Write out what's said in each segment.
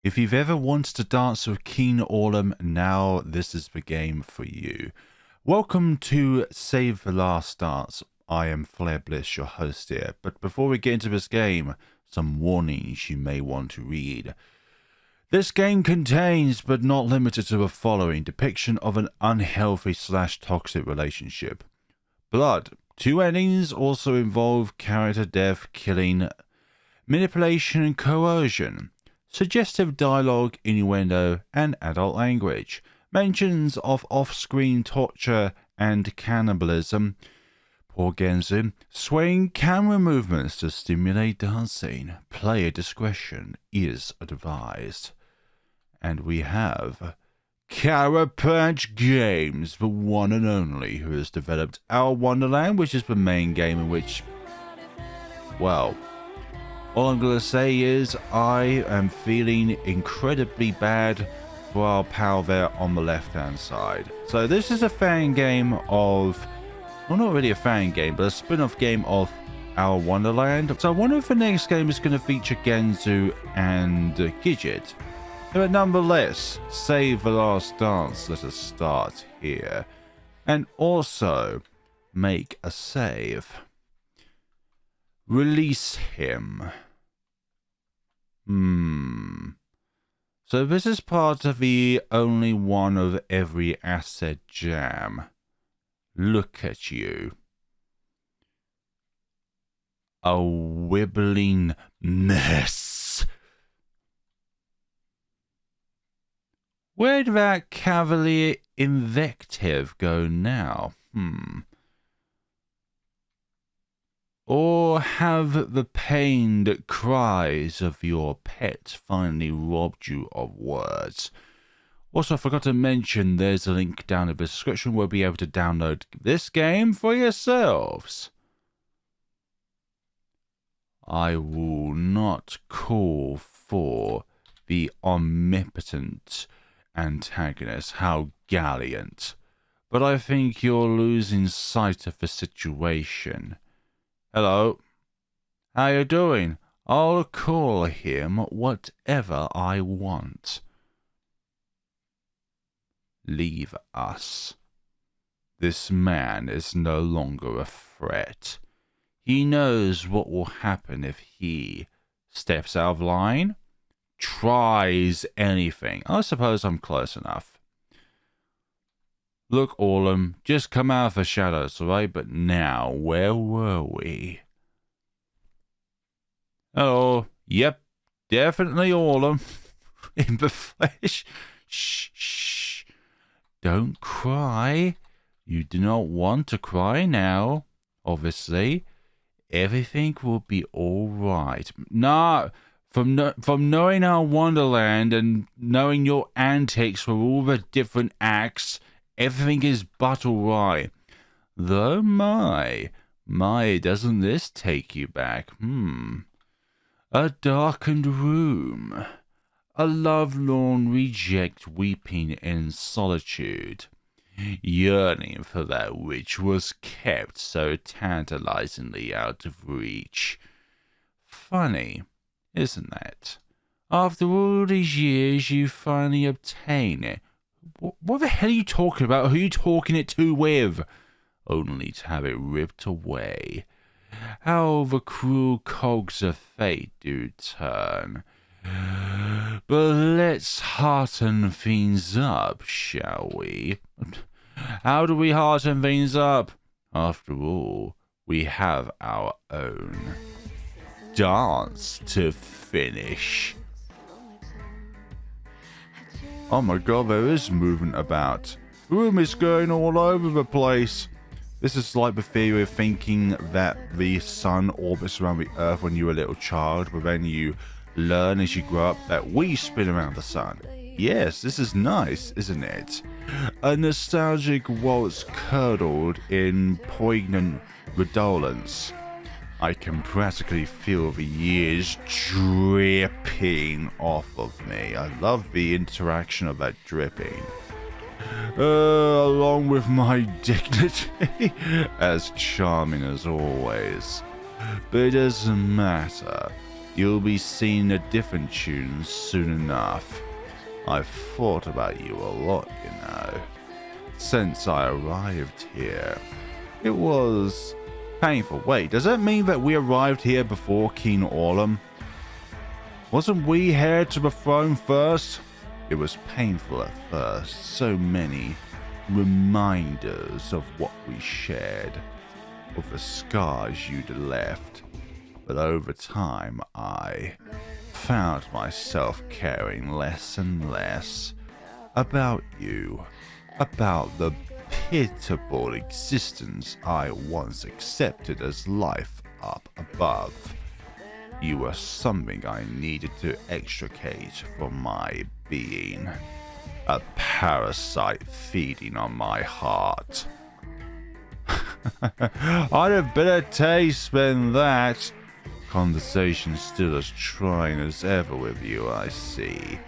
If you've ever wanted to dance with Keen Orlam, now this is the game for you. Welcome to Save the Last Dance. I am Flair Bliss, your host here. But before we get into this game, some warnings you may want to read. This game contains, but not limited to the following, depiction of an unhealthy/toxic relationship. Blood. 2 endings also involve character death, killing, manipulation and coercion. Suggestive dialogue, innuendo, and adult language. Mentions of off-screen torture and cannibalism. Poor Genzu. Swaying camera movements to stimulate dancing. Player discretion is advised. And we have Carapace Games, the one and only, who has developed our Wonderland, which is the main game in which, well, all I'm going to say is I am feeling incredibly bad for our pal there on the left-hand side. So this is a fan game of, well, not really a fan game, but a spin-off game of our Wonderland. So I wonder if the next game is going to feature Genzu and Gidget. But nonetheless, Save the Last Dance. Let us start here. And also, make a save. Release him. So this is part of the only one of every asset jam. Look at you. A wibbling mess. Where'd that cavalier invective go now? Or have the pained cries of your pet finally robbed you of words? Also, I forgot to mention there's a link down in the description where you'll be able to download this game for yourselves. I will not call for the omnipotent antagonist. How gallant. But I think you're losing sight of the situation. Hello. How you doing? I'll call him whatever I want. Leave us. This man is no longer a threat. He knows what will happen if he steps out of line, tries anything. I suppose I'm close enough. Look, Orlam, just come out of the shadows, alright? But now, where were we? Oh, yep, definitely Orlam. In the flesh. Shh, shh. Don't cry. You do not want to cry now, obviously. Everything will be alright. Nah, from knowing our Wonderland and knowing your antics for all the different acts, everything is but alright. Though my, doesn't this take you back? A darkened room. A lovelorn reject weeping in solitude. Yearning for that which was kept so tantalizingly out of reach. Funny, isn't that? After all these years, you finally obtain it. What the hell are you talking about? Who are you talking it to with? Only to have it ripped away. How the cruel cogs of fate do turn. But let's hearten things up, shall we? How do we hearten things up? After all, we have our own dance to finish. Oh my god, there is movement about. The room is going all over the place. This is like the theory of thinking that the sun orbits around the earth when you're a little child, but then you learn as you grow up that we spin around the sun. Yes, this is nice, isn't it? A nostalgic waltz curdled in poignant redolence. I can practically feel the years dripping off of me. I love the interaction of that dripping. Along with my dignity, as charming as always. But it doesn't matter. You'll be singing a different tune soon enough. I've thought about you a lot, you know, since I arrived here. It was painful. Wait, does that mean that we arrived here before King Orlam? Wasn't we heir to the throne first? It was painful at first, so many reminders of what we shared, of the scars you'd left. But over time, I found myself caring less and less about you, about the pitiable existence I once accepted as life up above. You were something I needed to extricate from my being, a parasite feeding on my heart. I'd have better taste than that. Conversation still as trying as ever with you, I see.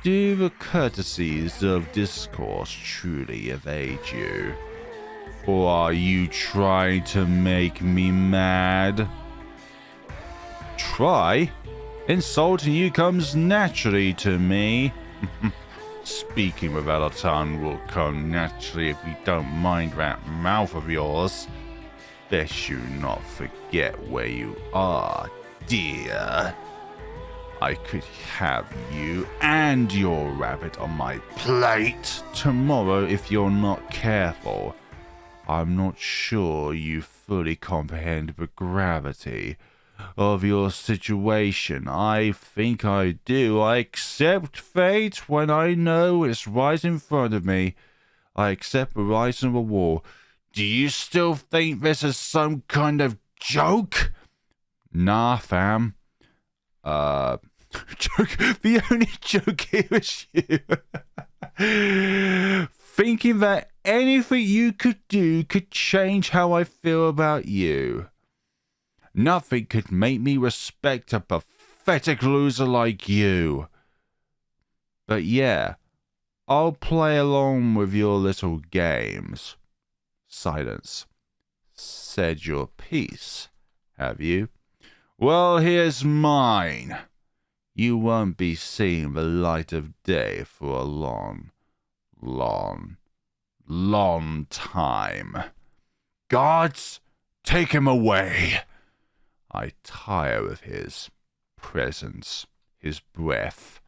Do the courtesies of discourse truly evade you? Or are you trying to make me mad? Try? Insulting you comes naturally to me. Speaking without a tongue will come naturally if you don't mind that mouth of yours. Best you not forget where you are, dear. I could have you and your rabbit on my plate tomorrow if you're not careful. I'm not sure you fully comprehend the gravity of your situation. I think I do. I accept fate when I know it's right in front of me. I accept the rise of a war. Do you still think this is some kind of joke? Nah, fam. Joke. The only joke here is you. Thinking that anything you could do could change how I feel about you. Nothing could make me respect a pathetic loser like you. But yeah, I'll play along with your little games. Silence. Said your piece, have you? Well, here's mine. You won't be seeing the light of day for a long time. Guards, take him away. I tire of his presence, his breath,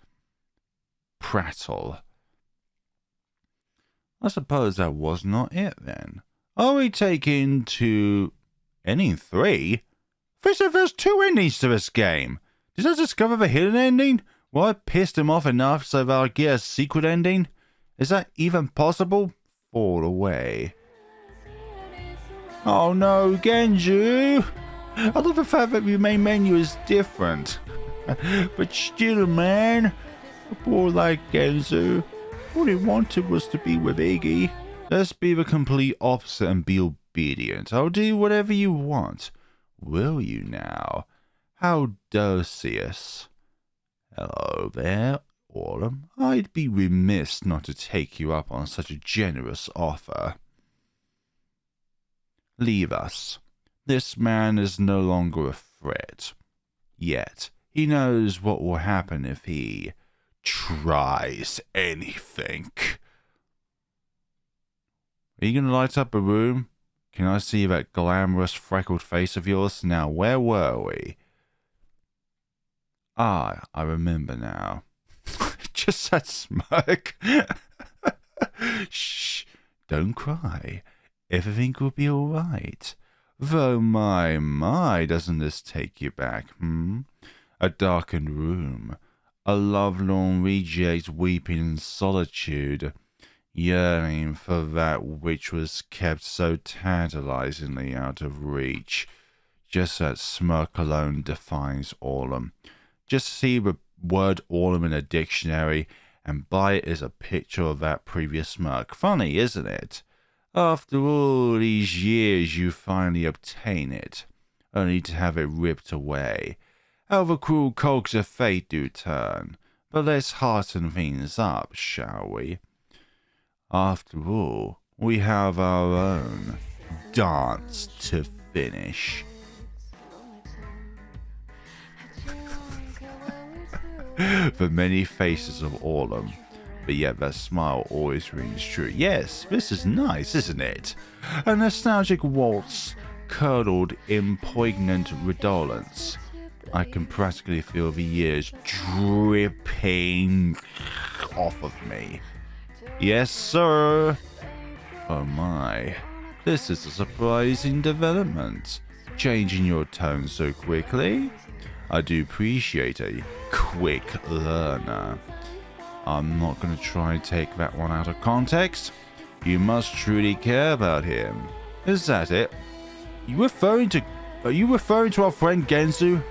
prattle. I suppose that was not it then. Are we taking to ending 3? There's 2 endings to this game. Did I discover the hidden ending? Well, I pissed him off enough so that I'll get a secret ending. Is that even possible? Fall away. Oh no, Genju! I love the fact that the main menu is different. But still, man, a boy like Genzu, all he wanted was to be with Iggy. Let's be the complete opposite and be obedient. I'll do whatever you want. Will you now? How docious. Hello there, Orlam. I'd be remiss not to take you up on such a generous offer. Leave us. This man is no longer a threat. Yet, he knows what will happen if he tries anything. Are you going to light up a room? Can I see that glamorous freckled face of yours? Now, where were we? Ah, I remember now. Just that smirk. Shh, don't cry. Everything will be all right. Though my, doesn't this take you back, A darkened room, a lovelorn reject weeping in solitude, yearning for that which was kept so tantalizingly out of reach. Just that smirk alone defines Orlam. Just see the word Orlam in a dictionary, and by it is a picture of that previous smirk. Funny, isn't it? After all these years you finally obtain it, only to have it ripped away. How the cruel cogs of fate do turn. But let's hearten things up, shall we? After all, we have our own dance to finish. The many faces of Orlam, but yet that smile always rings true. Yes, this is nice, isn't it? A nostalgic waltz curdled in poignant redolence. I can practically feel the years dripping off of me. Yes, sir. Oh my, this is a surprising development. Changing your tone so quickly? I do appreciate a quick learner. I'm not going to try and take that one out of context. You must truly care about him. Is that it? Are you referring to our friend Genzu?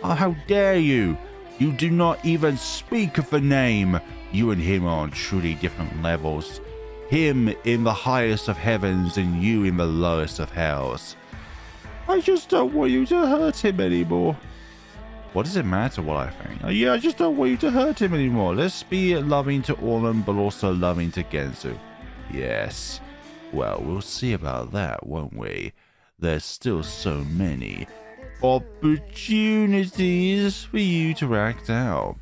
Oh, how dare you! You do not even speak of the name. You and him are on truly different levels. Him in the highest of heavens and you in the lowest of hells. I just don't want you to hurt him anymore. What does it matter what I think? I just don't want you to hurt him anymore. Let's be loving to Orlam, but also loving to Genzu. Yes. Well, we'll see about that, won't we? There's still so many opportunities for you to act out.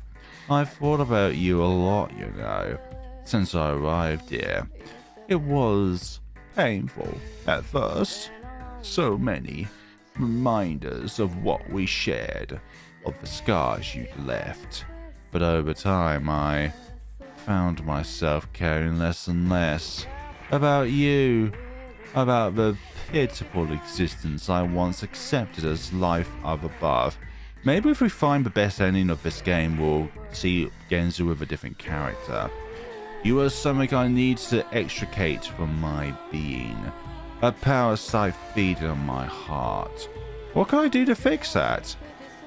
I've thought about you a lot, you know, since I arrived here. It was painful at first. So many reminders of what we shared, of the scars you'd left. But over time, I found myself caring less and less about you, about the pitiful existence I once accepted as life up above. Maybe if we find the best ending of this game, we'll see Genzu with a different character. You are something I need to extricate from my being. A parasite feeding on my heart. What can I do to fix that?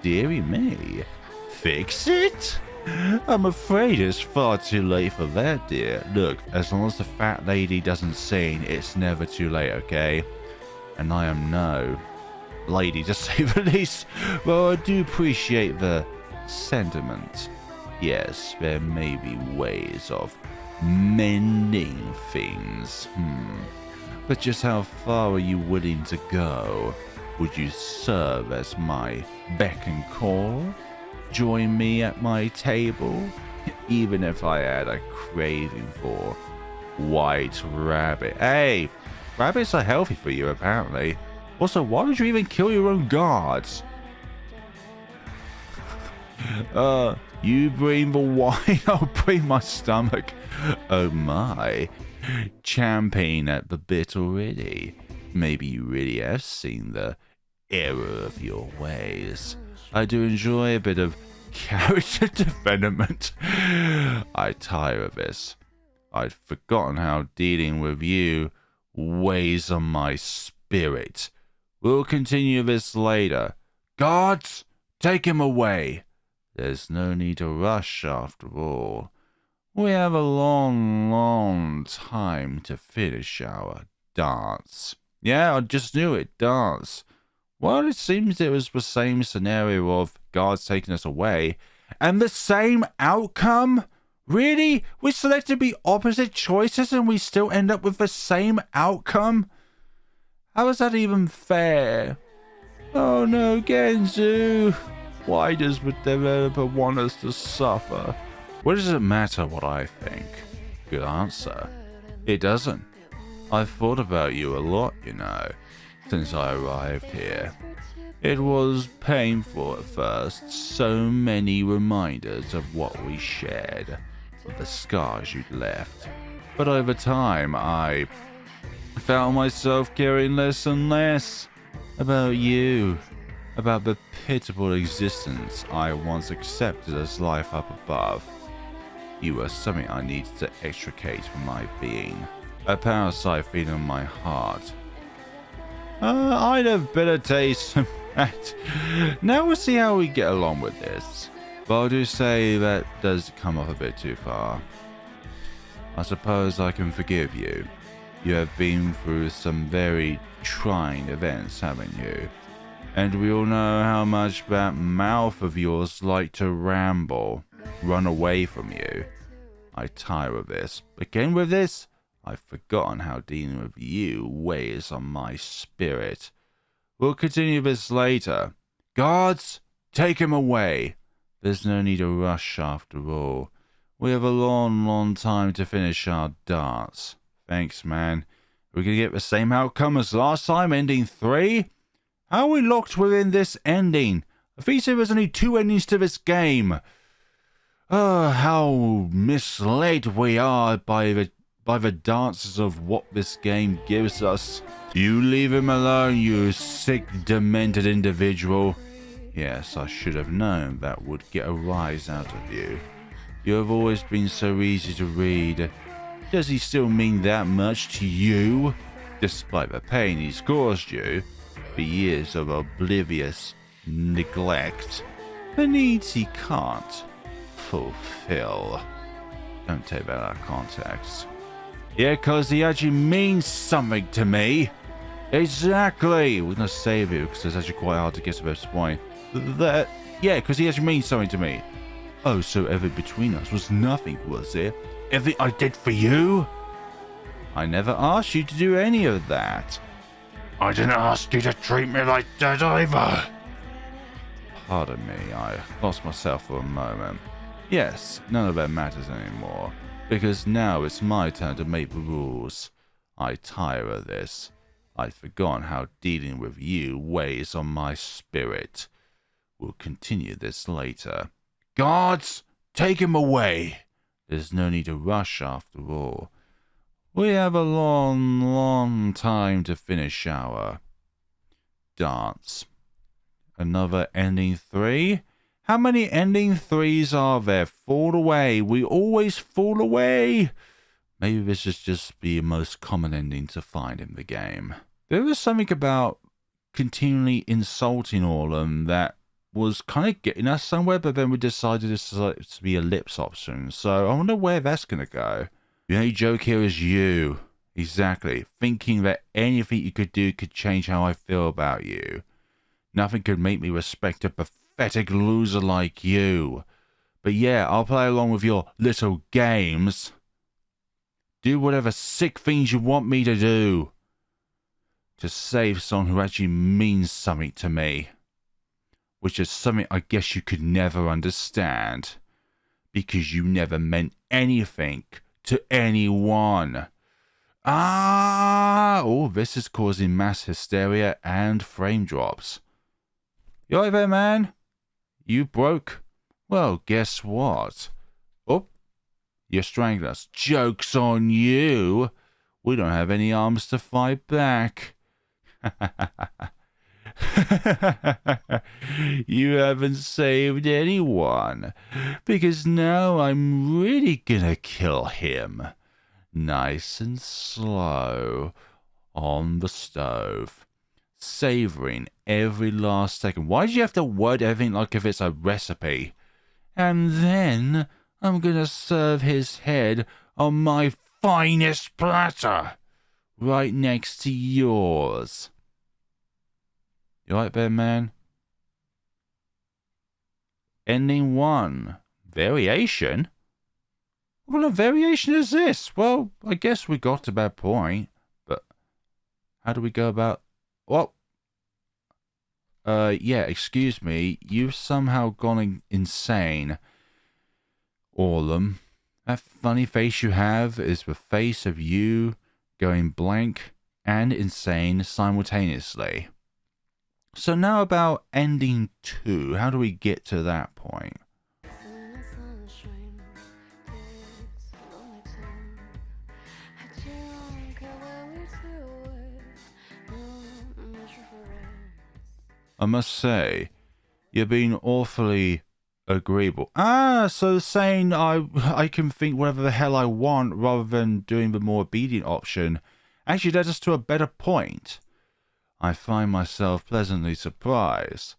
Dearie me. Fix it? I'm afraid it's far too late for that, dear. Look, as long as the fat lady doesn't sing, it's never too late, okay? And I am no lady, to say the least. Well, I do appreciate the sentiment. Yes, there may be ways of mending things. But just how far are you willing to go? Would you serve as my beck and call? Join me at my table? Even if I had a craving for white rabbit. Hey, rabbits are healthy for you, apparently. Also, why would you even kill your own guards? You bring the wine, I'll bring my stomach. Oh my. Champagne at the bit already. Maybe you really have seen the error of your ways. I do enjoy a bit of character development. I tire of this. I'd forgotten how dealing with you weighs on my spirit. We'll continue this later. Guards, take him away. There's no need to rush after all. We have a long, long time to finish our dance. Yeah, I just knew it, dance. Well, it seems it was the same scenario of guards taking us away, and the same outcome? Really? We selected to be opposite choices and we still end up with the same outcome? How is that even fair? Oh no, Genzu. Why does the developer want us to suffer? What does it matter what I think? Good answer. It doesn't. I've thought about you a lot, you know, since I arrived here. It was painful at first, so many reminders of what we shared, of the scars you'd left. But over time, I found myself caring less and less about you, about the pitiful existence I once accepted as life up above. You were something I needed to extricate from my being, a parasite feeding on my heart. I'd have better taste than that. Now we'll see how we get along with this. But I do say that does come off a bit too far. I suppose I can forgive you. You have been through some very trying events, haven't you? And we all know how much that mouth of yours liked to ramble, run away from you. I tire of this. Again with this? I've forgotten how dealing with you weighs on my spirit. We'll continue this later. Guards, take him away. There's no need to rush after all. We have a long time to finish our dance. Thanks, man. We're gonna get the same outcome as last time, ending 3? How are we locked within this ending? I think there was only 2 endings to this game. Oh, how misled we are by the dances of what this game gives us. You leave him alone, you sick, demented individual. Yes, I should have known that would get a rise out of you. You have always been so easy to read. Does he still mean that much to you? Despite the pain he's caused you, the years of oblivious neglect, the needs he can't fulfill. Don't take that out of context. Yeah, cause he actually means something to me. Exactly. We're gonna save it because it's actually quite hard to get to this point. Yeah, because he actually means something to me. Oh, so everything between us was nothing, was it? Everything I did for you? I never asked you to do any of that. I didn't ask you to treat me like that either. Pardon me, I lost myself for a moment. Yes, none of that matters anymore, because now it's my turn to make the rules. I tire of this. I'd forgotten how dealing with you weighs on my spirit. We'll continue this later. Guards, take him away. There's no need to rush after all. We have a long time to finish our dance. Another ending 3? How many ending 3s are there? Fall away. We always fall away. Maybe this is just the most common ending to find in the game. There was something about continually insulting Orlam that was kind of getting us somewhere, but then we decided this to be a lips option. So I wonder where that's going to go. The only joke here is you. Exactly. Thinking that anything you could do could change how I feel about you. Nothing could make me respect a pathetic loser like you. But yeah, I'll play along with your little games. Do whatever sick things you want me to do. To save someone who actually means something to me. Which is something I guess you could never understand. Because you never meant anything to anyone. Oh, this is causing mass hysteria and frame drops. You alright there, man? You broke? Well, guess what? Oh, you're strangling us. Joke's on you. We don't have any arms to fight back. You haven't saved anyone, because now I'm really gonna kill him. Nice and slow on the stove, savoring every last second. Why do you have to word everything like if it's a recipe? And then I'm gonna serve his head on my finest platter, right next to yours. You right there, man? Ending 1. Variation? What kind of variation is this? Well, I guess we got to that point. But how do we go about... Well... yeah, excuse me. You've somehow gone insane. Orlam. That funny face you have is the face of you going blank and insane simultaneously. So now about ending 2. How do we get to that point? I must say, you're being awfully agreeable. So saying I can think whatever the hell I want rather than doing the more obedient option actually led us to a better point. I find myself pleasantly surprised.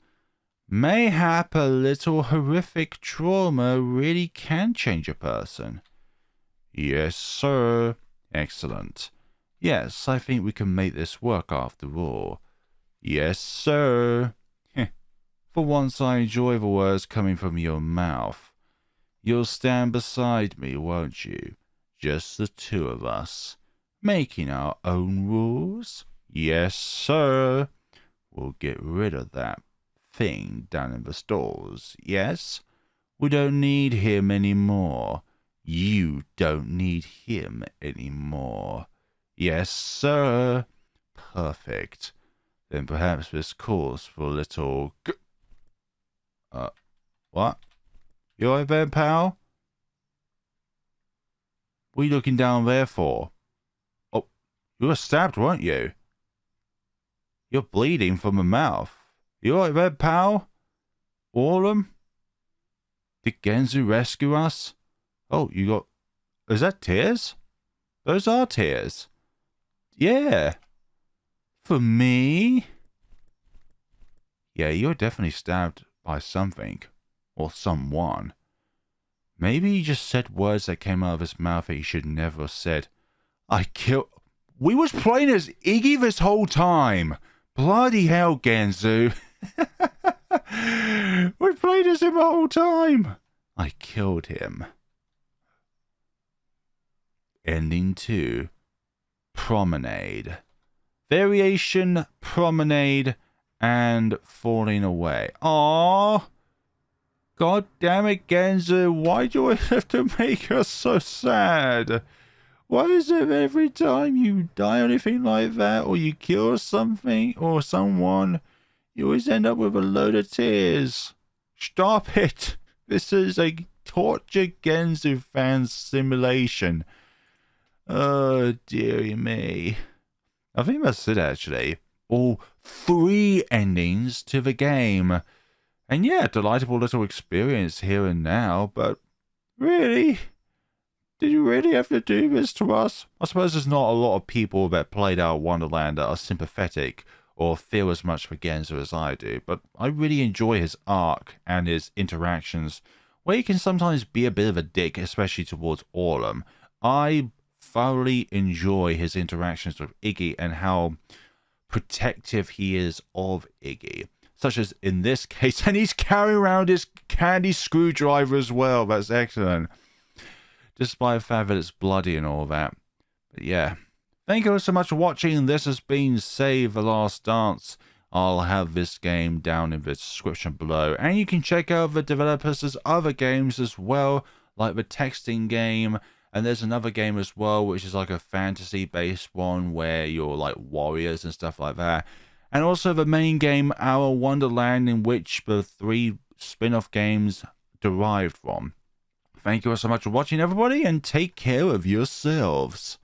Mayhap a little horrific trauma really can change a person. Yes, sir. Excellent. Yes, I think we can make this work after all. Yes, sir. For once I enjoy the words coming from your mouth. You'll stand beside me, won't you? Just the two of us, making our own rules? Yes, sir. We'll get rid of that thing down in the stores, yes? We don't need him anymore. You don't need him anymore. Yes, sir. Perfect. Then perhaps this calls for a little... what? You alright there, pal? What are you looking down there for? Oh, you were stabbed, weren't you? You're bleeding from the mouth. You alright there, pal? Orlam? Did Genzu rescue us? Oh, you got... Is that tears? Those are tears. Yeah. For me? Yeah, you're definitely stabbed by something. Or someone. Maybe he just said words that came out of his mouth that he should never have said. I killed... We was playing as Iggy this whole time. Bloody hell, Genzu. We played as him the whole time. I killed him. Ending 2. Promenade. Variation, promenade, and falling away. Aww. God damn it, Genzu. Why do I have to make us so sad? Why is it every time you die or anything like that, or you kill something or someone, you always end up with a load of tears? Stop it. This is a torture Genzu fan simulation. Oh, dearie me. I think that's it, actually. All 3 endings to the game. And yeah, delightful little experience here and now, but really? Did you really have to do this to us? I suppose there's not a lot of people that played out Wonderland that are sympathetic or feel as much for Genzu as I do, but I really enjoy his arc and his interactions, where he can sometimes be a bit of a dick, especially towards Orlam. I thoroughly enjoy his interactions with Iggy and how protective he is of Iggy. Such as in this case, and he's carrying around his candy screwdriver as well. That's excellent. Despite the fact that it's bloody and all that. But yeah. Thank you so much for watching. This has been Save the Last Dance. I'll have this game down in the description below. And you can check out the developers' other games as well, like the texting game. And there's another game as well, which is like a fantasy-based one where you're like warriors and stuff like that. And also the main game, Our Wonderland, in which the 3 spin-off games derived from. Thank you so much for watching, everybody, and take care of yourselves.